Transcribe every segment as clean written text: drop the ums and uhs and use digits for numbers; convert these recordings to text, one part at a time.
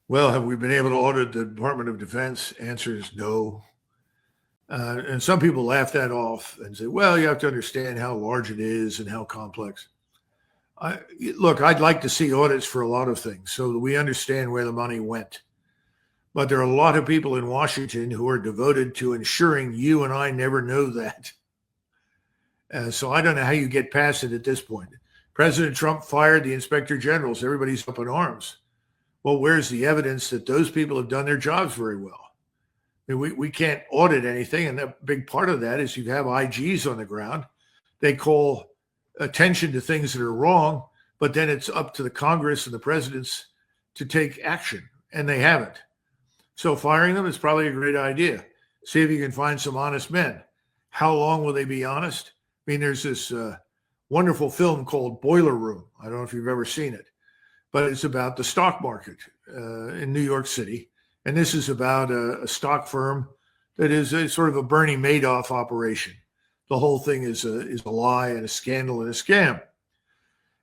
Well, have we been able to audit the Department of Defense? Answer is no. And some people laugh that off and say, well, you have to understand how large it is and how complex. I, Look, I'd like to see audits for a lot of things so that we understand where the money went. But there are a lot of people in Washington who are devoted to ensuring you and I never know that. So I don't know how you get past it at this point. President Trump fired the inspector generals. Everybody's up in arms. Well, where's the evidence that those people have done their jobs very well? I mean, we can't audit anything. And a big part of that is you have IGs on the ground. They call attention to things that are wrong, but then it's up to the Congress and the presidents to take action, and they haven't. So firing them is probably a great idea. See if you can find some honest men. How long will they be honest? I mean, there's this wonderful film called Boiler Room. I don't know if you've ever seen it, but it's about the stock market in New York City. And this is about a stock firm that is a sort of a Bernie Madoff operation. The whole thing is a lie and a scandal and a scam.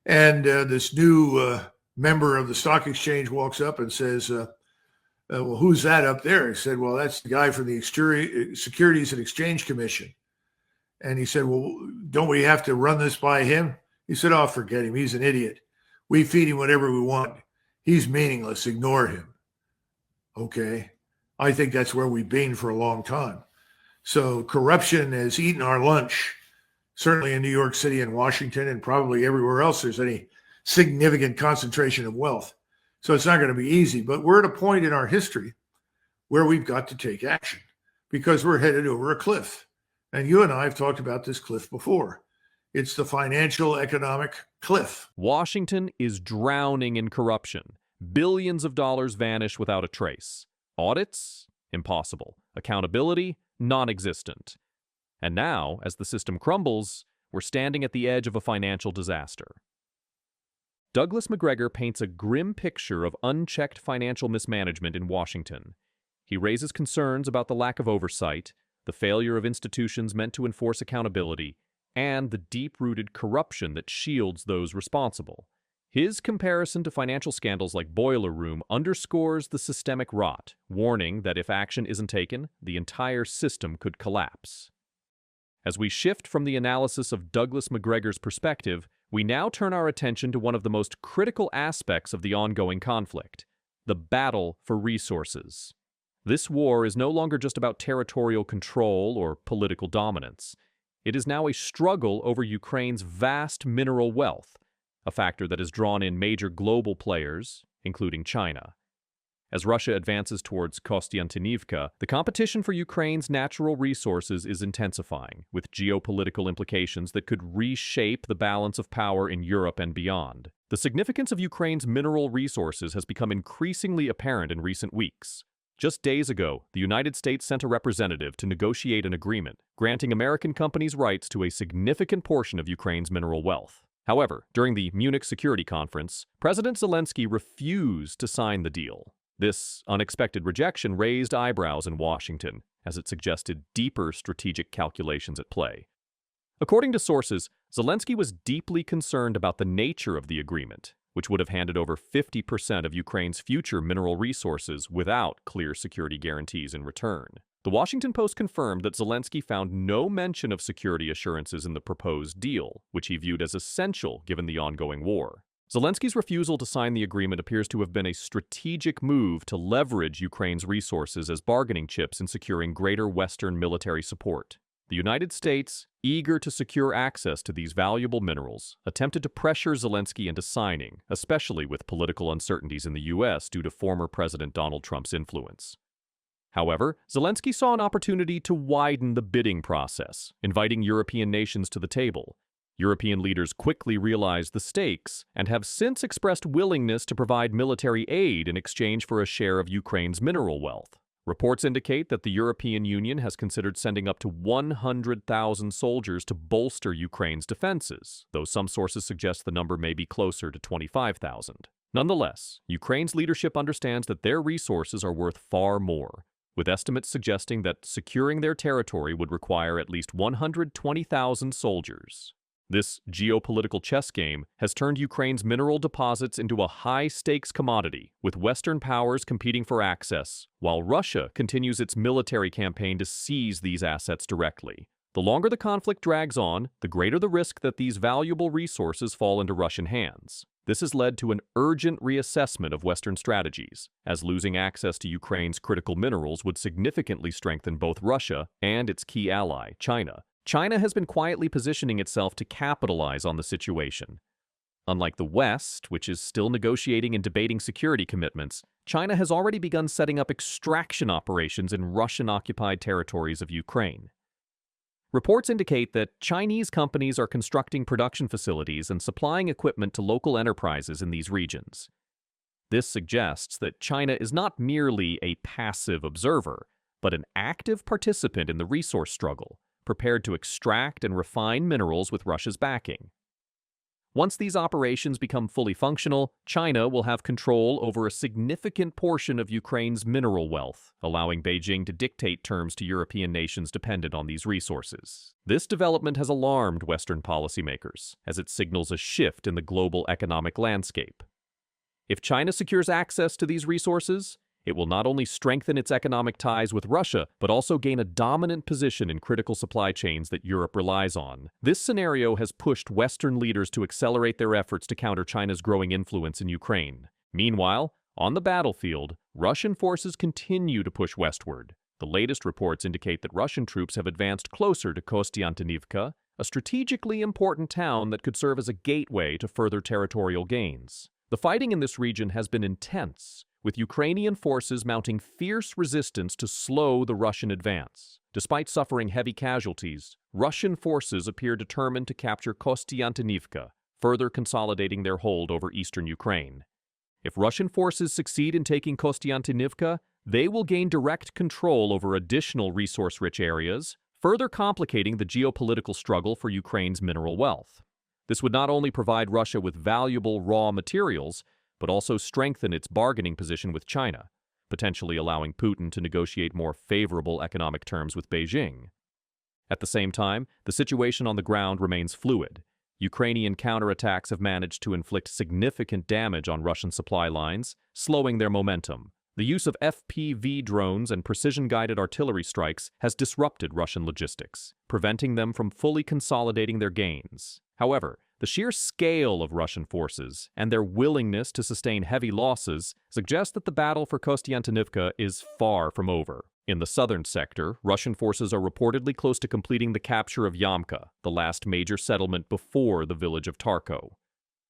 And this new member of the stock exchange walks up and says, well, who's that up there? He said, well, that's the guy from the Securities and Exchange Commission. And he said, well, don't we have to run this by him? He said, oh, forget him. He's an idiot. We feed him whatever we want. He's meaningless. Ignore him. Okay. I think that's where we've been for a long time. So corruption has eaten our lunch, certainly in New York City and Washington and probably everywhere else there's any significant concentration of wealth. So it's not going to be easy, but we're at a point in our history where we've got to take action because we're headed over a cliff. And you and I have talked about this cliff before. It's the financial economic cliff. Washington is drowning in corruption. Billions of dollars vanish without a trace. Audits? Impossible. Accountability? Non-existent. And now, as the system crumbles, we're standing at the edge of a financial disaster. Douglas Macgregor paints a grim picture of unchecked financial mismanagement in Washington. He raises concerns about the lack of oversight, the failure of institutions meant to enforce accountability, and the deep-rooted corruption that shields those responsible. His comparison to financial scandals like Boiler Room underscores the systemic rot, warning that if action isn't taken, the entire system could collapse. As we shift from the analysis of Douglas Macgregor's perspective, we now turn our attention to one of the most critical aspects of the ongoing conflict: the battle for resources. This war is no longer just about territorial control or political dominance. It is now a struggle over Ukraine's vast mineral wealth, a factor that has drawn in major global players, including China. As Russia advances towards Kostyantynivka, the competition for Ukraine's natural resources is intensifying, with geopolitical implications that could reshape the balance of power in Europe and beyond. The significance of Ukraine's mineral resources has become increasingly apparent in recent weeks. Just days ago, the United States sent a representative to negotiate an agreement granting American companies rights to a significant portion of Ukraine's mineral wealth. However, during the Munich Security Conference, President Zelensky refused to sign the deal. This unexpected rejection raised eyebrows in Washington, as it suggested deeper strategic calculations at play. According to sources, Zelensky was deeply concerned about the nature of the agreement, which would have handed over 50% of Ukraine's future mineral resources without clear security guarantees in return. The Washington Post confirmed that Zelensky found no mention of security assurances in the proposed deal, which he viewed as essential given the ongoing war. Zelensky's refusal to sign the agreement appears to have been a strategic move to leverage Ukraine's resources as bargaining chips in securing greater Western military support. The United States, eager to secure access to these valuable minerals, attempted to pressure Zelensky into signing, especially with political uncertainties in the U.S. due to former President Donald Trump's influence. However, Zelensky saw an opportunity to widen the bidding process, inviting European nations to the table. European leaders quickly realized the stakes and have since expressed willingness to provide military aid in exchange for a share of Ukraine's mineral wealth. Reports indicate that the European Union has considered sending up to 100,000 soldiers to bolster Ukraine's defenses, though some sources suggest the number may be closer to 25,000. Nonetheless, Ukraine's leadership understands that their resources are worth far more, with estimates suggesting that securing their territory would require at least 120,000 soldiers. This geopolitical chess game has turned Ukraine's mineral deposits into a high-stakes commodity, with Western powers competing for access, while Russia continues its military campaign to seize these assets directly. The longer the conflict drags on, the greater the risk that these valuable resources fall into Russian hands. This has led to an urgent reassessment of Western strategies, as losing access to Ukraine's critical minerals would significantly strengthen both Russia and its key ally, China. China has been quietly positioning itself to capitalize on the situation. Unlike the West, which is still negotiating and debating security commitments, China has already begun setting up extraction operations in Russian-occupied territories of Ukraine. Reports indicate that Chinese companies are constructing production facilities and supplying equipment to local enterprises in these regions. This suggests that China is not merely a passive observer, but an active participant in the resource struggle, prepared to extract and refine minerals with Russia's backing. Once these operations become fully functional, China will have control over a significant portion of Ukraine's mineral wealth, allowing Beijing to dictate terms to European nations dependent on these resources. This development has alarmed Western policymakers, as it signals a shift in the global economic landscape. If China secures access to these resources, it will not only strengthen its economic ties with Russia, but also gain a dominant position in critical supply chains that Europe relies on. This scenario has pushed Western leaders to accelerate their efforts to counter China's growing influence in Ukraine. Meanwhile, on the battlefield, Russian forces continue to push westward. The latest reports indicate that Russian troops have advanced closer to Kostiantynivka, a strategically important town that could serve as a gateway to further territorial gains. The fighting in this region has been intense, with Ukrainian forces mounting fierce resistance to slow the Russian advance. Despite suffering heavy casualties, Russian forces appear determined to capture Kostiantynivka, further consolidating their hold over eastern Ukraine. If Russian forces succeed in taking Kostiantynivka, they will gain direct control over additional resource-rich areas, further complicating the geopolitical struggle for Ukraine's mineral wealth. This would not only provide Russia with valuable raw materials, but also strengthen its bargaining position with China, potentially allowing Putin to negotiate more favorable economic terms with Beijing. At the same time, the situation on the ground remains fluid. Ukrainian counterattacks have managed to inflict significant damage on Russian supply lines, slowing their momentum. The use of FPV drones and precision-guided artillery strikes has disrupted Russian logistics, preventing them from fully consolidating their gains. However, the sheer scale of Russian forces and their willingness to sustain heavy losses suggest that the battle for Kostiantynivka is far from over. In the southern sector, Russian forces are reportedly close to completing the capture of Yamka, the last major settlement before the village of Tarko.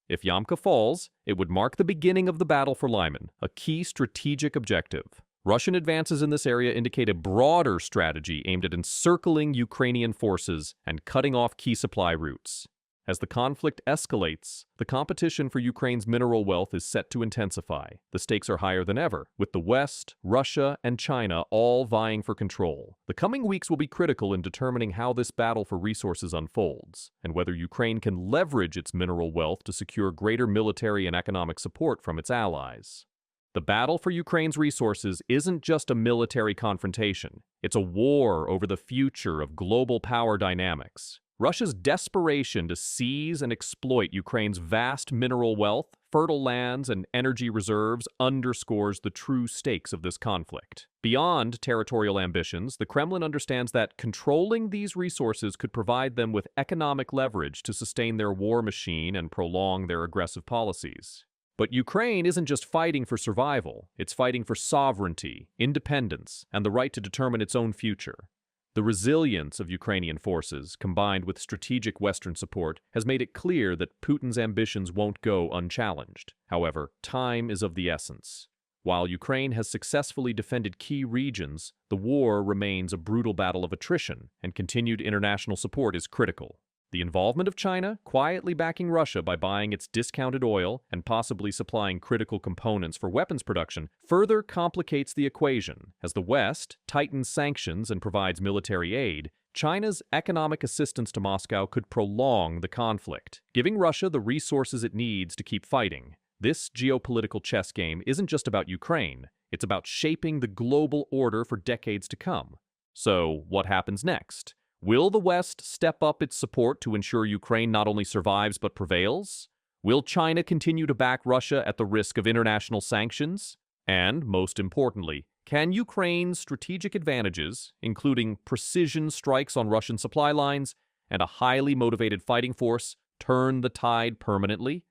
If Yamka falls, it would mark the beginning of the battle for Lyman, a key strategic objective. Russian advances in this area indicate a broader strategy aimed at encircling Ukrainian forces and cutting off key supply routes. As the conflict escalates, the competition for Ukraine's mineral wealth is set to intensify. The stakes are higher than ever, with the West, Russia, and China all vying for control. The coming weeks will be critical in determining how this battle for resources unfolds, and whether Ukraine can leverage its mineral wealth to secure greater military and economic support from its allies. The battle for Ukraine's resources isn't just a military confrontation. It's a war over the future of global power dynamics. Russia's desperation to seize and exploit Ukraine's vast mineral wealth, fertile lands, and energy reserves underscores the true stakes of this conflict. Beyond territorial ambitions, the Kremlin understands that controlling these resources could provide them with economic leverage to sustain their war machine and prolong their aggressive policies. But Ukraine isn't just fighting for survival, it's fighting for sovereignty, independence, and the right to determine its own future. The resilience of Ukrainian forces, combined with strategic Western support, has made it clear that Putin's ambitions won't go unchallenged. However, time is of the essence. While Ukraine has successfully defended key regions, the war remains a brutal battle of attrition, and continued international support is critical. The involvement of China, quietly backing Russia by buying its discounted oil and possibly supplying critical components for weapons production, further complicates the equation. As the West tightens sanctions and provides military aid, China's economic assistance to Moscow could prolong the conflict, giving Russia the resources it needs to keep fighting. This geopolitical chess game isn't just about Ukraine, it's about shaping the global order for decades to come. So, what happens next? Will the West step up its support to ensure Ukraine not only survives but prevails? Will China continue to back Russia at the risk of international sanctions? And, most importantly, can Ukraine's strategic advantages, including precision strikes on Russian supply lines and a highly motivated fighting force, turn the tide permanently?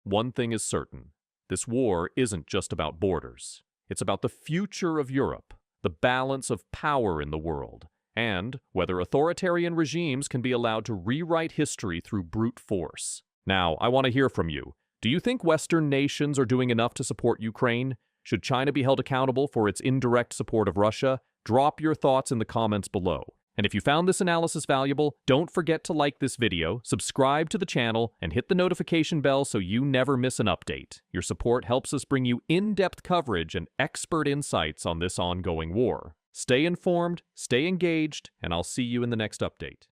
One thing is certain. This war isn't just about borders. It's about the future of Europe, the balance of power in the world, and whether authoritarian regimes can be allowed to rewrite history through brute force. Now, I want to hear from you. Do you think Western nations are doing enough to support Ukraine? Should China be held accountable for its indirect support of Russia? Drop your thoughts in the comments below. And if you found this analysis valuable, don't forget to like this video, subscribe to the channel, and hit the notification bell so you never miss an update. Your support helps us bring you in-depth coverage and expert insights on this ongoing war. Stay informed, stay engaged, and I'll see you in the next update.